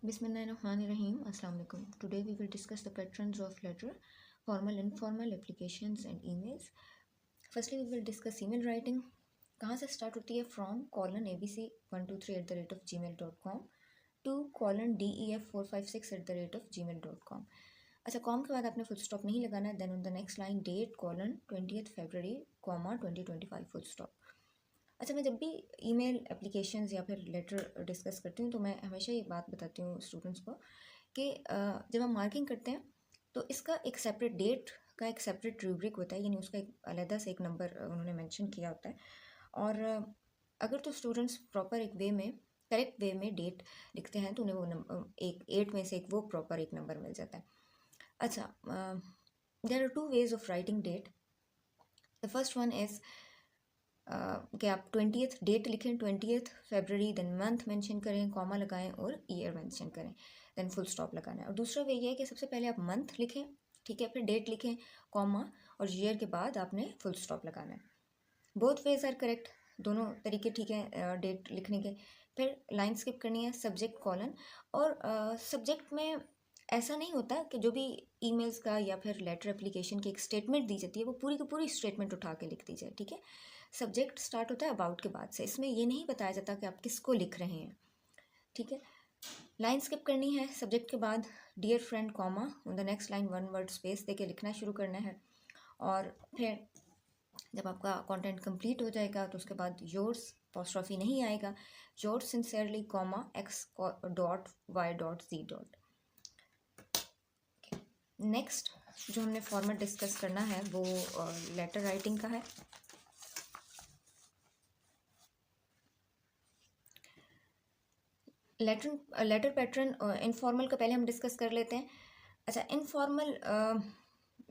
Bismillahirrahmanirrahim. Assalamu alaikum. Today we will discuss the patterns of letter, formal, informal, applications and emails. Firstly, we will discuss email writing. कहाँ से start होती है? From abc123@gmail.com to def456@gmail.com. अच्छा, com के बाद आपने full stop नहीं लगाना है. Then on the next line date 20th February, 2025 full stop. अच्छा, मैं जब भी ईमेल एप्लीकेशंस या फिर लेटर डिस्कस करती हूँ तो मैं हमेशा ये बात बताती हूँ स्टूडेंट्स को कि जब हम मार्किंग करते हैं तो इसका एक सेपरेट डेट का एक सेपरेट रूब्रिक होता है, यानी उसका एक अलहदा से एक नंबर उन्होंने मेंशन किया होता है. और अगर तो स्टूडेंट्स प्रॉपर एक वे में करेक्ट वे में डेट लिखते हैं तो उन्हें वो एक 8 में से एक वो प्रॉपर एक नंबर मिल जाता है. अच्छा, there are 2 ways of writing date. The first one is कि आप 20th डेट लिखें 20th February, then month mention करें, कॉमा लगाएं और ईयर मेंशन करें, देन फुल स्टॉप लगाना है. और दूसरा वे ये है कि सबसे पहले आप मंथ लिखें, ठीक है, फिर डेट लिखें, कॉमा और ईयर के बाद आपने फुल स्टॉप लगाना है. बोथ वेज आर करेक्ट, दोनों तरीके ठीक हैं डेट लिखने के. फिर लाइन स्किप करनी है, सब्जेक्ट कॉलन. और सब्जेक्ट में ऐसा नहीं होता कि जो भी ईमेल्स का या फिर लेटर एप्लीकेशन की एक स्टेटमेंट दी जाती है वो पूरी की पूरी स्टेटमेंट उठा के लिख दी जाए, ठीक है. सब्जेक्ट स्टार्ट होता है अबाउट के बाद से. इसमें ये नहीं बताया जाता कि आप किसको लिख रहे हैं, ठीक है. लाइन स्किप करनी है, सब्जेक्ट के बाद dear friend comma, on the next line 1 word space देके लिखना शुरू करना है. और फिर जब आपका कंटेंट कंप्लीट हो जाएगा तो उसके बाद योर्स अपोस्ट्रोफी नहीं आएगा, yours sincerely comma x.y.z. Next जो हमने फॉर्मेट डिस्कस करना है वो लेटर राइटिंग का है. लेटर पैटर्न इनफॉर्मल का पहले हम डिस्कस कर लेते हैं. अच्छा, इनफॉर्मल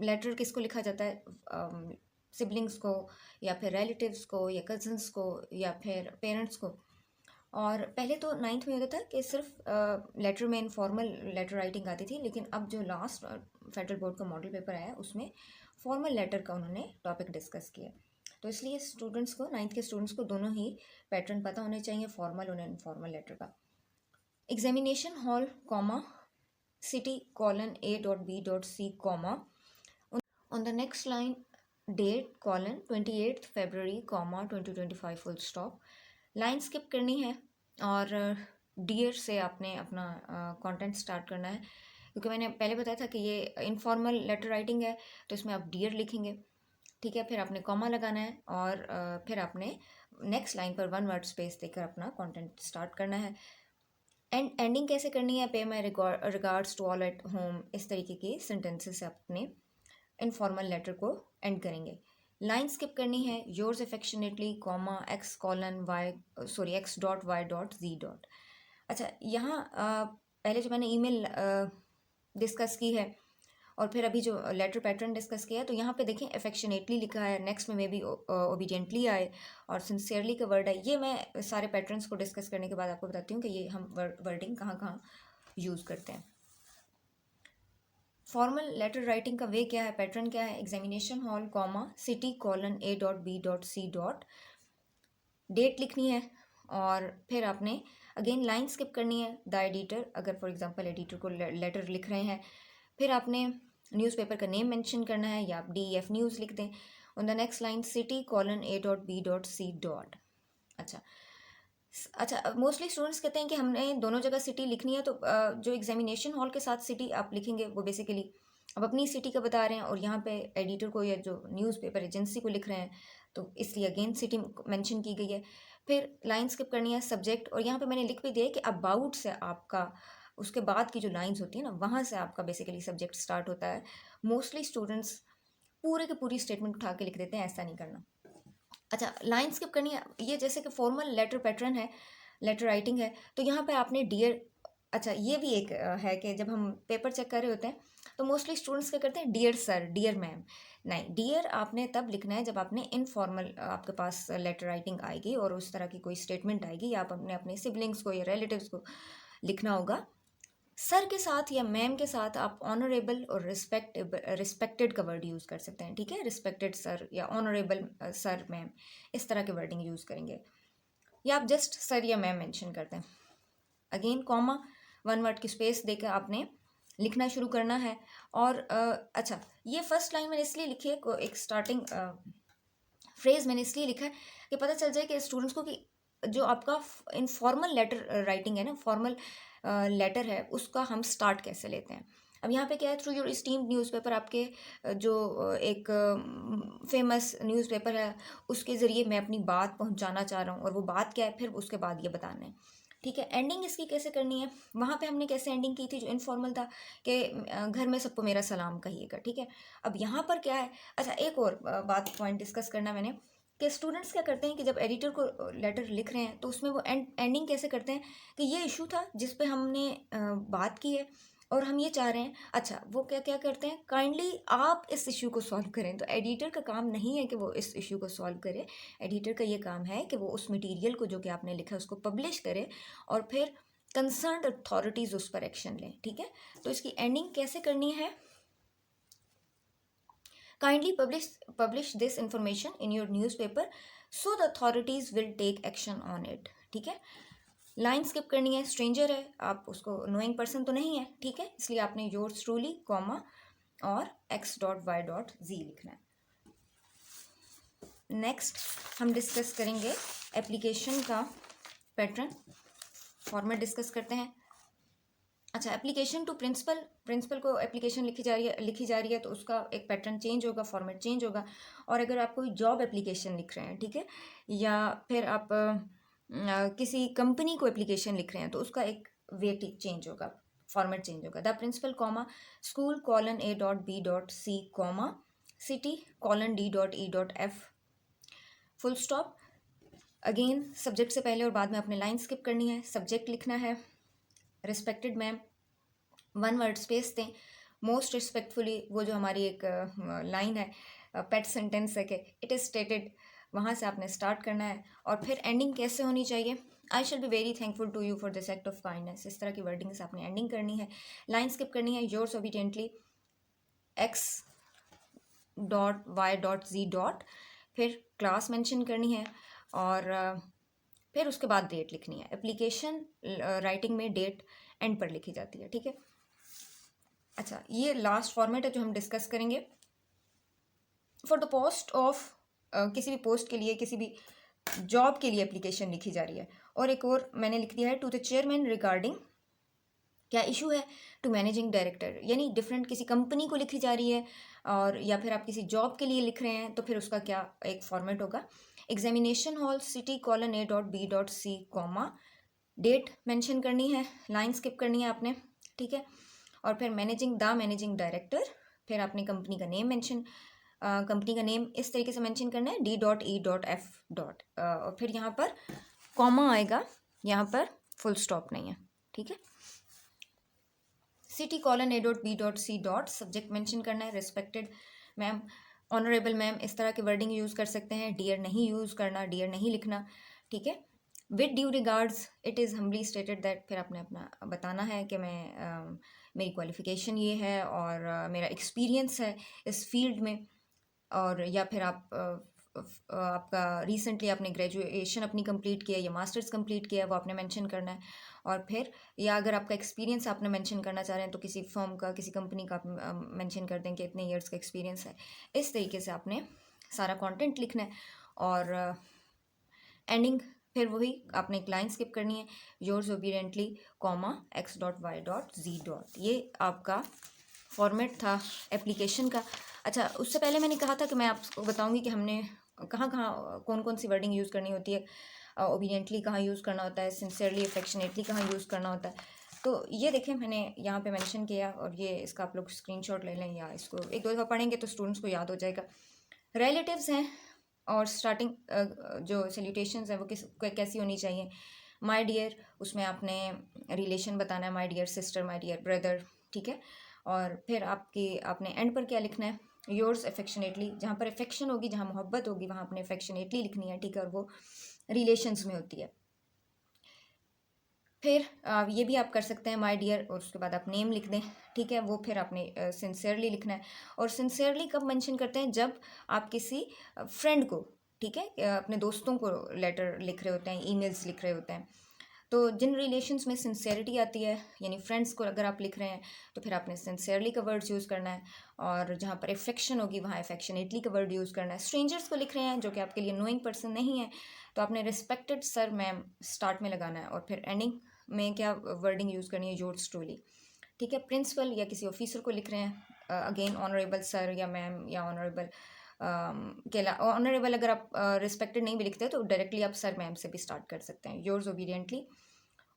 लेटर किसको लिखा जाता है? सिबलिंग्स को या फिर रिलेटिव्स को या कज़न्स को या फिर पेरेंट्स को. और पहले तो 9th में होता था कि सिर्फ लेटर में इनफॉर्मल लेटर राइटिंग आती थी, लेकिन अब जो लास्ट फेडरल बोर्ड का मॉडल पेपर आया उसमें फॉर्मल लेटर का उन्होंने टॉपिक डिस्कस किया. तो इसलिए स्टूडेंट्स को 9th के स्टूडेंट्स को दोनों ही पैटर्न पता होने चाहिए, फॉर्मल और इनफॉर्मल लेटर का. Examination hall comma city :a.b.c comma, on the next line date :28th February, 2025 full stop. Line skip करनी है और डियर से आपने अपना कंटेंट स्टार्ट करना है, क्योंकि मैंने पहले बताया था कि ये इनफॉर्मल लेटर राइटिंग है तो इसमें आप डियर लिखेंगे, ठीक है. फिर आपने कॉमा लगाना है और फिर आपने नेक्स्ट लाइन पर 1 word स्पेस देकर अपना कंटेंट स्टार्ट करना है. एंडिंग कैसे करनी है? Pay my regards to all at home, इस तरीके की सेंटेंसेस से अपने इनफॉर्मल लेटर को एंड करेंगे. लाइन स्किप करनी है, योर्स अफेक्शनेटली कॉमा x.y.z. अच्छा, यहाँ पहले जो मैंने ईमेल डिस्कस की है और फिर अभी जो लेटर पैटर्न डिस्कस किया है, तो यहाँ पे देखें अफेक्शनेटली लिखा है, नेक्स्ट में मे बी ओबीडियंटली आए और सिंसियरली का वर्ड है. ये मैं सारे पैटर्न्स को डिस्कस करने के बाद आपको बताती हूँ कि ये हम वर्डिंग कहाँ कहाँ यूज़ करते हैं. फॉर्मल लेटर राइटिंग का वे क्या है, पैटर्न क्या है? Examination hall comma city :a.b.c. Date लिखनी है और फिर आपने अगेन लाइन स्किप करनी है. द एडिटर, अगर फॉर एग्जांपल एडिटर को लेटर लिख रहे हैं, फिर आपने न्यूज़पेपर का नेम मेंशन करना है या आप DEF न्यूज़ लिख दें. On the next line city :a.b.c. अच्छा, मोस्टली स्टूडेंट्स कहते हैं कि हमने दोनों जगह सिटी लिखनी है, तो जो एग्जामिनेशन हॉल के साथ सिटी आप लिखेंगे वो बेसिकली अब अपनी सिटी का बता रहे हैं और यहाँ पे एडिटर को या जो न्यूज़पेपर एजेंसी को लिख रहे हैं, तो इसलिए अगेन सिटी मेंशन की गई है. फिर लाइन स्किप करनी है, सब्जेक्ट, और यहाँ पे मैंने लिख भी दिया है कि अबाउट से आपका उसके बाद की जो लाइन्स होती है ना, वहाँ से आपका बेसिकली सब्जेक्ट स्टार्ट होता है. मोस्टली स्टूडेंट्स पूरे की पूरी स्टेटमेंट उठा के लिख देते हैं, ऐसा नहीं करना. अच्छा, लाइन स्किप करनी है. ये जैसे कि फॉर्मल लेटर पैटर्न है, लेटर राइटिंग है, तो यहाँ पे आपने डियर. अच्छा, ये भी एक है कि जब हम पेपर चेक कर रहे होते हैं तो मोस्टली स्टूडेंट्स क्या करते हैं, डियर सर, डियर मैम. नहीं, डियर आपने तब लिखना है जब आपने इनफॉर्मल आपके पास लेटर राइटिंग आएगी और उस तरह की कोई स्टेटमेंट आएगी या आप अपने सिबलिंग्स को या रिलेटिव्स को लिखना होगा. सर के साथ या मैम के साथ आप ऑनरेबल और रिस्पेक्टेड का वर्ड यूज़ कर सकते हैं, ठीक है. रिस्पेक्टेड सर या ऑनरेबल सर मैम, इस तरह के वर्डिंग यूज़ करेंगे, या आप जस्ट सर या मैम मेंशन करते हैं. अगेन कॉमा 1 वर्ड की स्पेस देकर आपने लिखना शुरू करना है। और अच्छा, ये फर्स्ट लाइन मैंने इसलिए लिखी है, एक स्टार्टिंग फ्रेज मैंने इसलिए लिखा है कि पता चल जाए कि स्टूडेंट्स को कि जो आपका इनफॉर्मल लेटर राइटिंग है ना, फॉर्मल लेटर है, उसका हम स्टार्ट कैसे लेते हैं। अब यहाँ पे क्या है, थ्रू योर स्टीम्ड न्यूज़पेपर, आपके जो एक फेमस न्यूज़पेपर है उसके ज़रिए मैं अपनी बात पहुँचाना चाह रहा हूँ, और वो बात क्या है फिर उसके बाद ये बताना है। ठीक है, एंडिंग इसकी कैसे करनी है, वहाँ पे हमने कैसे एंडिंग की थी जो इनफॉर्मल था कि घर में सबको मेरा सलाम कहिएगा। ठीक है, अब यहाँ पर क्या है, अच्छा एक और बात पॉइंट डिस्कस करना मैंने, कि स्टूडेंट्स क्या करते हैं कि जब एडिटर को लेटर लिख रहे हैं तो उसमें वो एंडिंग कैसे करते हैं कि ये इशू था जिस पे हमने बात की है और हम ये चाह रहे हैं, अच्छा वो क्या क्या करते हैं, काइंडली आप इस इशू को सॉल्व करें। तो एडिटर का काम नहीं है कि वो इस इशू को सॉल्व करे, एडिटर का ये काम है कि वो उस मटेरियल को जो कि आपने लिखा है उसको पब्लिश करे और फिर कंसर्न्ड अथॉरिटीज़ उस पर एक्शन लें। ठीक है, तो इसकी एंडिंग कैसे करनी है, kindly publish this information in your newspaper so the authorities will take action on it। ठीक है, लाइन स्किप करनी है, स्ट्रेंजर है, आप उसको नोइंग पर्सन तो नहीं है। ठीक है, इसलिए आपने योर्स ट्रूली कॉमा और x.y.z लिखना है। नेक्स्ट हम डिस्कस करेंगे एप्लीकेशन का पैटर्न, फॉर्मेट डिस्कस करते हैं। अच्छा, एप्लीकेशन टू प्रिंसिपल, प्रिंसिपल को एप्लीकेशन लिखी जा रही है तो उसका एक पैटर्न चेंज होगा, फॉर्मेट चेंज होगा। और अगर आप कोई जॉब एप्लीकेशन लिख रहे हैं, ठीक है, या फिर आप किसी कंपनी को एप्लीकेशन लिख रहे हैं तो उसका एक वेट चेंज होगा, फॉर्मेट चेंज होगा। The principal comma school colon a.b.c comma city colon d.e.f full stop. Again subject से पहले और बाद में अपने लाइन स्किप करनी है। सब्जेक्ट लिखना है रिस्पेक्टेड मैम, 1 वर्ड स्पेस दें। मोस्ट रिस्पेक्टफुली, वो जो हमारी एक लाइन है, पेट सेंटेंस है कि इट इज़ स्टेटेड, वहाँ से आपने स्टार्ट करना है। और फिर एंडिंग कैसे होनी चाहिए, I shall be very thankful to you for this act of kindness, इस तरह की वर्डिंग से आपने एंडिंग करनी है। लाइन स्किप करनी है, योर्स ओबीडियंटली x.y.z, फिर क्लास मेंशन करनी है और फिर उसके बाद डेट लिखनी है। एप्लीकेशन राइटिंग में डेट एंड पर लिखी जाती है। ठीक है, अच्छा ये लास्ट फॉर्मेट है जो हम डिस्कस करेंगे। फॉर द पोस्ट ऑफ, किसी भी पोस्ट के लिए, किसी भी जॉब के लिए एप्लीकेशन लिखी जा रही है। और एक और मैंने लिख दिया है टू द चेयरमैन रिगार्डिंग, क्या इशू है, टू मैनेजिंग डायरेक्टर, यानी डिफरेंट किसी कंपनी को लिखी जा रही है और या फिर आप किसी जॉब के लिए लिख रहे हैं तो फिर उसका क्या एक फॉर्मेट होगा। Examination hall city colon a.b.c comma date mention करनी है, लाइन स्किप करनी है आपने। ठीक है, और फिर मैनेजिंग डायरेक्टर, फिर आपने कंपनी का नेम मेंशन, कंपनी का नेम इस तरीके से मेंशन करना है d.e.f डॉट, और फिर यहाँ पर कॉमा आएगा, यहाँ पर फुल स्टॉप नहीं है। ठीक है, city colon a.b.c dot, subject mention करना है रिस्पेक्टेड मैम, ऑनरेबल मैम, इस तरह के वर्डिंग यूज़ कर सकते हैं। डियर नहीं यूज़ करना, डियर नहीं लिखना। ठीक है, with due regards it is humbly stated that, फिर आपने अपना बताना है कि मैं मेरी क्वालिफ़िकेशन ये है और मेरा एक्सपीरियंस है इस फील्ड में, और या फिर आप आपका रिसेंटली आपने ग्रेजुएशन अपनी कंप्लीट किया या मास्टर्स कंप्लीट किया है वो आपने मेंशन करना है। और फिर या अगर आपका एक्सपीरियंस आपने मेंशन करना चाह रहे हैं तो किसी फर्म का, किसी कंपनी का आप मेंशन कर दें कि इतने ईयर्स का एक्सपीरियंस है। इस तरीके से आपने सारा कंटेंट लिखना है और एंडिंग फिर वही आपने एक लाइन स्किप करनी है, yours obediently comma x.y.z dot. ये आपका फॉर्मेट था एप्लीकेशन का। अच्छा, उससे पहले मैंने कहा था कि मैं आपको बताऊंगी कि हमने कहाँ कहाँ कौन कौन सी वर्डिंग यूज़ करनी होती है, ओबीडियंटली कहाँ यूज़ करना होता है, सिंसियरली अफेक्शनेटली कहाँ यूज़ करना होता है। तो ये देखें मैंने यहाँ पे मेंशन किया और ये इसका आप लोग स्क्रीनशॉट ले लें या इसको एक दो दफ़ा पढ़ेंगे तो स्टूडेंट्स को याद हो जाएगा। रिलेटिव्स हैं और स्टार्टिंग जो सल्यूटेशंस हैं वो कैसी होनी चाहिए, माय डियर, उसमें आपने रिलेशन बताना है, my dear sister, my dear brother. ठीक है, और फिर आपने एंड पर क्या लिखना है, योर्स अफेक्शनेटली, जहाँ पर अफेक्शन होगी, जहाँ मोहब्बत होगी वहाँ आपने अफेक्शनेटली लिखनी है। ठीक है, और वो रिलेशंस में होती है। फिर ये भी आप कर सकते हैं माय डियर और उसके बाद आप नेम लिख दें। ठीक है, वो फिर आपने सिंसियरली लिखना है। और सिंसियरली कब मेंशन करते हैं, जब आप किसी फ्रेंड को, ठीक है, अपने दोस्तों को लेटर लिख रहे होते हैं, ईमेल्स लिख रहे होते हैं, तो जिन रिलेशंस में सिंसेरिटी आती है, यानी फ्रेंड्स को अगर आप लिख रहे हैं तो फिर आपने सिंसेरली का वर्ड्स यूज़ करना है, और जहाँ पर एफेक्शन होगी वहाँ एफेक्शनेटली का वर्ड यूज़ करना है। स्ट्रेंजर्स को लिख रहे हैं जो कि आपके लिए नोइंग पर्सन नहीं है, तो आपने रिस्पेक्टेड सर मैम स्टार्ट में लगाना है, और फिर एंडिंग में क्या वर्डिंग यूज़ करनी है, योर्स ट्रूली। ठीक है, प्रिंसिपल या किसी ऑफिसर को लिख रहे हैं, अगेन ऑनरेबल सर या मैम या ऑनरेबल के ऑनरेबल अगर आप रिस्पेक्टेड नहीं भी लिखते तो डायरेक्टली आप सर मैम से भी स्टार्ट कर सकते हैं, योर्स ओबीडियंटली।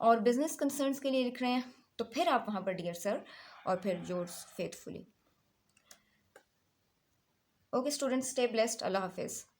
और बिजनेस कंसर्न्स के लिए लिख रहे हैं तो फिर आप वहाँ पर डियर सर और फिर yours faithfully. Okay students, stay blessed, अल्लाह हाफिज़।